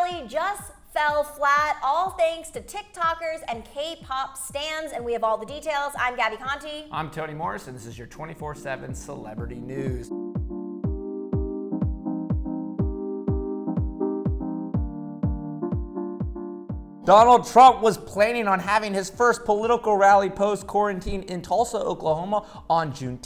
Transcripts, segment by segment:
rally just fell flat, all thanks to TikTokers and K-pop stans, and we have all the details. I'm Gabby Conti. I'm Tony Morris, and this is your 24/7 celebrity news. Donald Trump was planning on having his first political rally post-quarantine in Tulsa, Oklahoma on June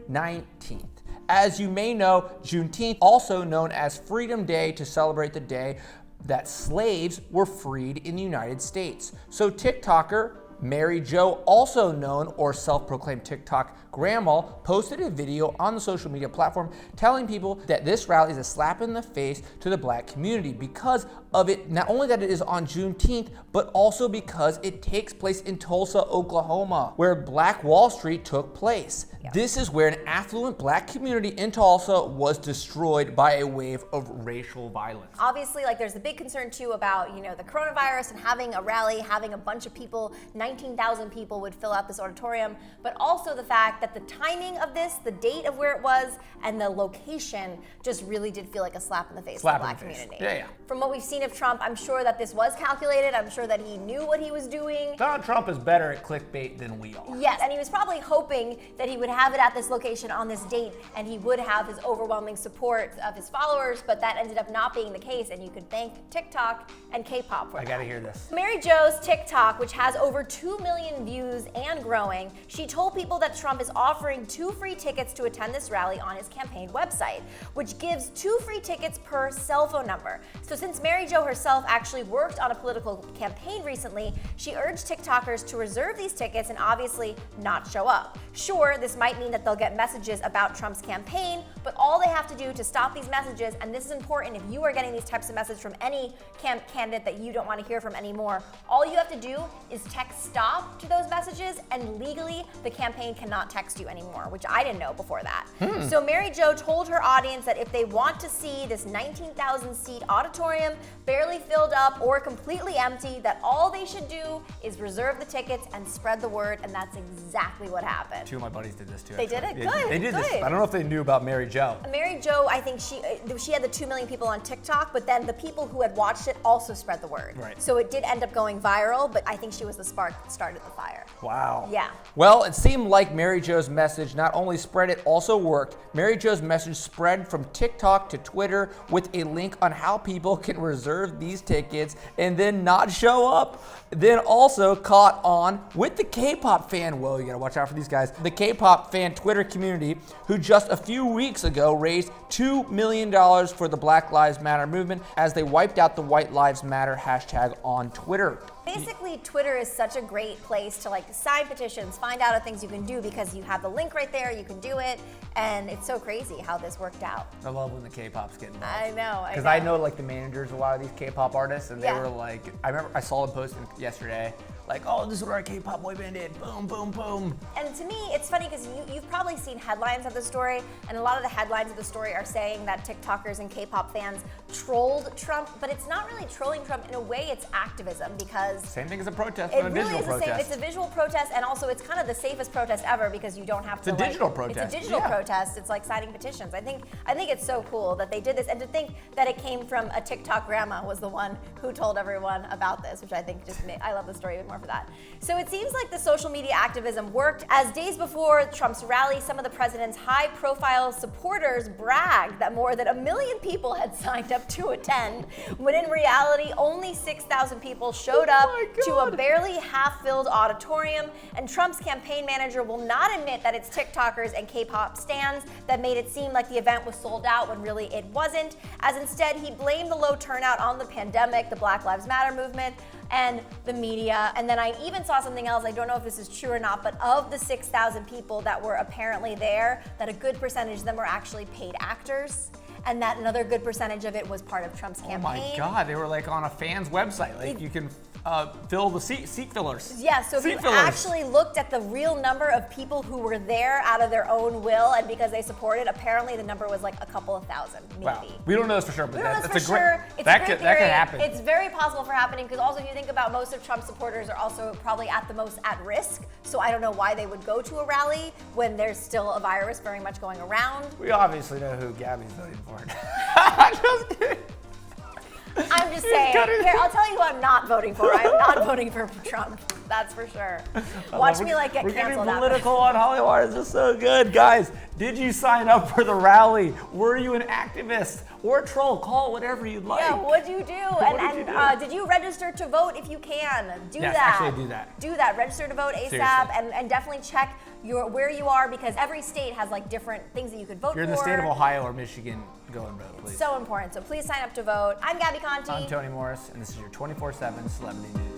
19th. As you may know, Juneteenth, also known as Freedom Day, to celebrate the day that slaves were freed in the United States. So TikToker Mary Jo, also known or self-proclaimed TikTok grandma, posted a video on the social media platform telling people that this rally is a slap in the face to the black community because of it, not only that it is on Juneteenth, but also because it takes place in Tulsa, Oklahoma, where Black Wall Street took place. Yep. This is where an affluent black community in Tulsa was destroyed by a wave of racial violence. Obviously, there's a big concern too about, the coronavirus and having a rally, having a bunch of people, 19,000 people would fill out this auditorium, but also the fact that the timing of this, the date of where it was, and the location just really did feel like a slap in the face to the black community. Yeah. From what we've seen of Trump, I'm sure that this was calculated. I'm sure that he knew what he was doing. Donald Trump is better at clickbait than we are. Yes, and he was probably hoping that he would have it at this location on this date, and he would have his overwhelming support of his followers, but that ended up not being the case, and you could thank TikTok and K-pop for that. I gotta hear this. Mary Jo's TikTok, which has over 2 million views and growing, she told people that Trump is offering 2 free tickets to attend this rally on his campaign website, which gives 2 free tickets per cell phone number. So since Mary Jo herself actually worked on a political campaign recently, she urged TikTokers to reserve these tickets and obviously not show up. Sure, this might mean that they'll get messages about Trump's campaign, but all they have to do to stop these messages, and this is important if you are getting these types of messages from any candidate that you don't want to hear from anymore, all you have to do is text stop to those messages, and legally the campaign cannot text you anymore, which I didn't know before that. So Mary Jo told her audience that if they want to see this 19,000 seat auditorium barely filled up or completely empty, that all they should do is reserve the tickets and spread the word, and that's exactly what happened. 2 of my buddies did this too. They did it? Good. They did good. this. I don't know if they knew about Mary Jo. Mary Jo, I think she had the 2 million people on TikTok, but then the people who had watched it also spread the word. Right. So it did end up going viral, but I think she was the spark that started the fire. Wow. Yeah. Well, it seemed like Mary Jo's message not only spread, it also worked. Mary Jo's message spread from TikTok to Twitter with a link on how people can reserve these tickets and then not show up. Then also caught on with the K-pop fan, whoa, you gotta watch out for these guys, the K-pop fan Twitter community, who just a few weeks ago raised $2 million for the Black Lives Matter movement as they wiped out the White Lives Matter hashtag on Twitter. Basically, Twitter is such a great place to sign petitions, find out things you can do because you have the link right there, you can do it, and it's so crazy how this worked out. I love when the K-pop's getting involved. I know. Because I know the managers of a lot of these K-pop artists, and they Yeah. were like, I remember I saw them posting yesterday, oh, this is what our K-pop boy band did, boom, boom, boom. And to me, it's funny because you've probably seen headlines of the story, and a lot of the headlines of the story are saying that TikTokers and K-pop fans trolled Trump, but it's not really trolling Trump. In a way, it's activism because Same thing as a protest, it but a really digital is the same. protest. It's a visual protest, and also it's kind of the safest protest ever because you don't have to. It's a digital protest. It's a digital Yeah. protest. It's like signing petitions. I think it's so cool that they did this, and to think that it came from a TikTok grandma was the one who told everyone about this, which I think I love the story even more for that. So it seems like the social media activism worked, as days before Trump's rally, some of the president's high-profile supporters bragged that more than 1 million people had signed up to attend, when in reality only 6,000 people showed up to a barely half-filled auditorium, and Trump's campaign manager will not admit that it's TikTokers and K-pop stans that made it seem like the event was sold out when really it wasn't, as instead he blamed the low turnout on the pandemic, the Black Lives Matter movement, and the media. And then I even saw something else, I don't know if this is true or not, but of the 6,000 people that were apparently there, that a good percentage of them were actually paid actors, and that another good percentage of it was part of Trump's campaign. Oh my God, they were on a fan's website. You can fill the seat fillers. Yeah, so if you actually looked at the real number of people who were there out of their own will and because they supported, apparently the number was a couple of thousand, maybe. Wow. We don't know this for sure, but That could happen. It's very possible for happening because also if you think about most of Trump's supporters are also probably at the most at risk. So I don't know why they would go to a rally when there's still a virus very much going around. We obviously know who Gabby's voting for. Just kidding. Here, I'll tell you who I'm not voting for. I'm not voting for Trump. That's for sure. Watch me like get We're canceled. getting political on Hollywire. This is so good. Guys, did you sign up for the rally? Were you an activist or a troll? Call it whatever you'd like. Yeah, what'd you do? Did you register to vote? If you can, do Yes, that. actually do that. Do that. Register to vote ASAP, Seriously. and definitely check where you are, because every state has like different things that you could vote If you're in for. the state of Ohio or Michigan, go and vote, please. So important. So please sign up to vote. I'm Gabby Conti. I'm Tony Morris, and this is your 24/7 Celebrity News.